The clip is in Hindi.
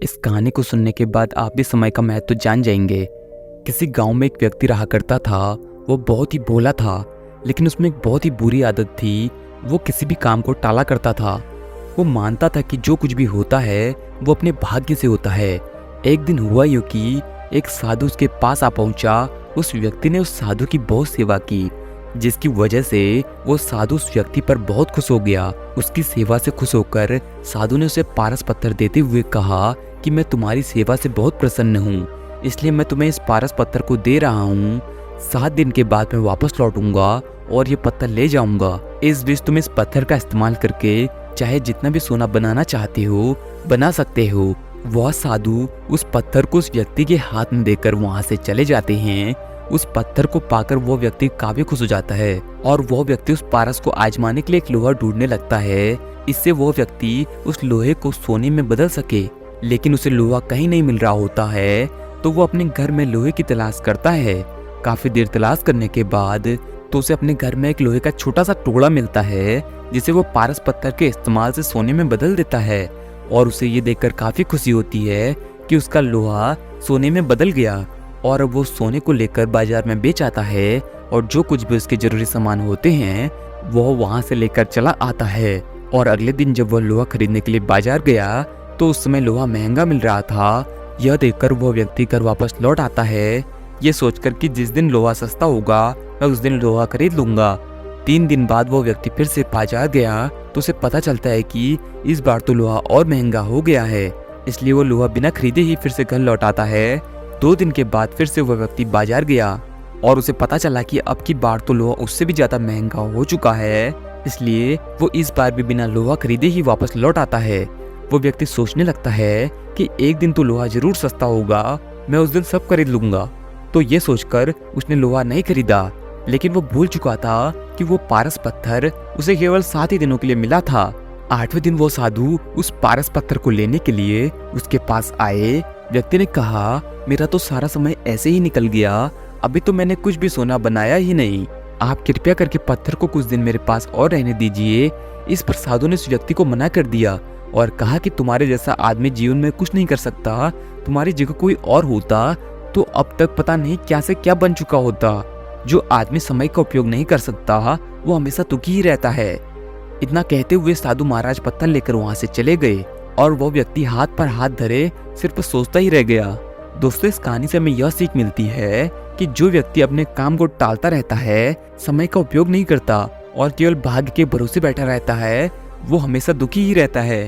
इस कहानी को सुनने के बाद आप भी समय का महत्व जान जाएंगे। किसी गांव में एक व्यक्ति रहा करता था। वो बहुत ही भोला था, लेकिन उसमें एक बहुत ही बुरी आदत थी। वो किसी भी काम को टाला करता था। वो मानता था कि जो कुछ भी होता है वो अपने भाग्य से होता है। एक दिन हुआ यूं कि एक साधु उसके पास आ पहुंचा। उस व्यक्ति ने उस साधु की बहुत सेवा की, जिसकी वजह से वो साधु उस व्यक्ति पर बहुत खुश हो गया। उसकी सेवा से खुश होकर साधु ने उसे पारस पत्थर देते हुए कहा कि मैं तुम्हारी सेवा से बहुत प्रसन्न हूँ, इसलिए मैं तुम्हें इस पारस पत्थर को दे रहा हूँ। 7 दिन के बाद मैं वापस लौटूंगा और ये पत्थर ले जाऊंगा। इस बीच तुम इस पत्थर का इस्तेमाल करके चाहे जितना भी सोना बनाना चाहते हो बना सकते हो। वह साधु उस पत्थर को उस व्यक्ति के हाथ में देकर वहां से चले जाते हैं। उस पत्थर को पाकर वो व्यक्ति काफी खुश हो जाता है और वो व्यक्ति उस पारस को आजमाने के लिए एक लोहा ढूंढने लगता है। इससे वो व्यक्ति उस लोहे को सोने में बदल सके, लेकिन उसे लोहा कहीं नहीं मिल रहा होता है। तो वो अपने घर में लोहे की तलाश करता है। काफी देर तलाश करने के बाद तो उसे अपने घर में एक लोहे का छोटा सा टुकड़ा मिलता है, जिसे वो पारस पत्थर के इस्तेमाल से सोने में बदल देता है। और उसे ये देखकर काफी खुशी होती है कि उसका लोहा सोने में बदल गया। और अब वो सोने को लेकर बाजार में बेच आता है और जो कुछ भी उसके जरूरी सामान होते हैं वो वहां से लेकर चला आता है। और अगले दिन जब वह लोहा खरीदने के लिए बाजार गया तो उस समय लोहा महंगा मिल रहा था। यह देखकर वो व्यक्ति घर वापस लौट आता है, ये सोचकर कि जिस दिन लोहा सस्ता होगा मैं उस दिन लोहा खरीद लूंगा। 3 दिन बाद वो व्यक्ति फिर से बाजार गया तो उसे पता चलता है कि इस बार तो लोहा और महंगा हो गया है, इसलिए वो लोहा बिना खरीदे ही फिर से घर लौट आता है। 2 दिन के बाद फिर से वह व्यक्ति बाजार गया और उसे पता चला कि अब की बार तो लोहा उससे भी ज्यादा महंगा हो चुका है, इसलिए वो इस बार भी बिना लोहा खरीदे ही वापस लौट आता है। वो व्यक्ति सोचने लगता है कि एक दिन तो लोहा जरूर सस्ता होगा, मैं उस दिन सब खरीद लूंगा। तो ये सोचकर उसने लोहा नहीं खरीदा, लेकिन वो भूल चुका था कि वो पारस पत्थर उसे केवल 7 ही दिनों के लिए मिला था। 8वें दिन वो साधु उस पारस पत्थर को लेने के लिए उसके पास आए। व्यक्ति ने कहा, मेरा तो सारा समय ऐसे ही निकल गया, अभी तो मैंने कुछ भी सोना बनाया ही नहीं। आप कृपया करके पत्थर को कुछ दिन मेरे पास और रहने दीजिए। इस पर साधु ने उस व्यक्ति को मना कर दिया और कहा कि तुम्हारे जैसा आदमी जीवन में कुछ नहीं कर सकता। तुम्हारी जगह कोई और होता तो अब तक पता नहीं क्या से क्या बन चुका होता। जो आदमी समय का उपयोग नहीं कर सकता वो हमेशा दुखी ही रहता है। इतना कहते हुए साधु महाराज पत्थर लेकर वहां से चले गए और वो व्यक्ति हाथ पर हाथ धरे सिर्फ सोचता ही रह गया। दोस्तों, इस कहानी से हमें यह सीख मिलती है कि जो व्यक्ति अपने काम को टालता रहता है, समय का उपयोग नहीं करता और केवल भाग्य के भरोसे बैठा रहता है, वो हमेशा दुखी ही रहता है।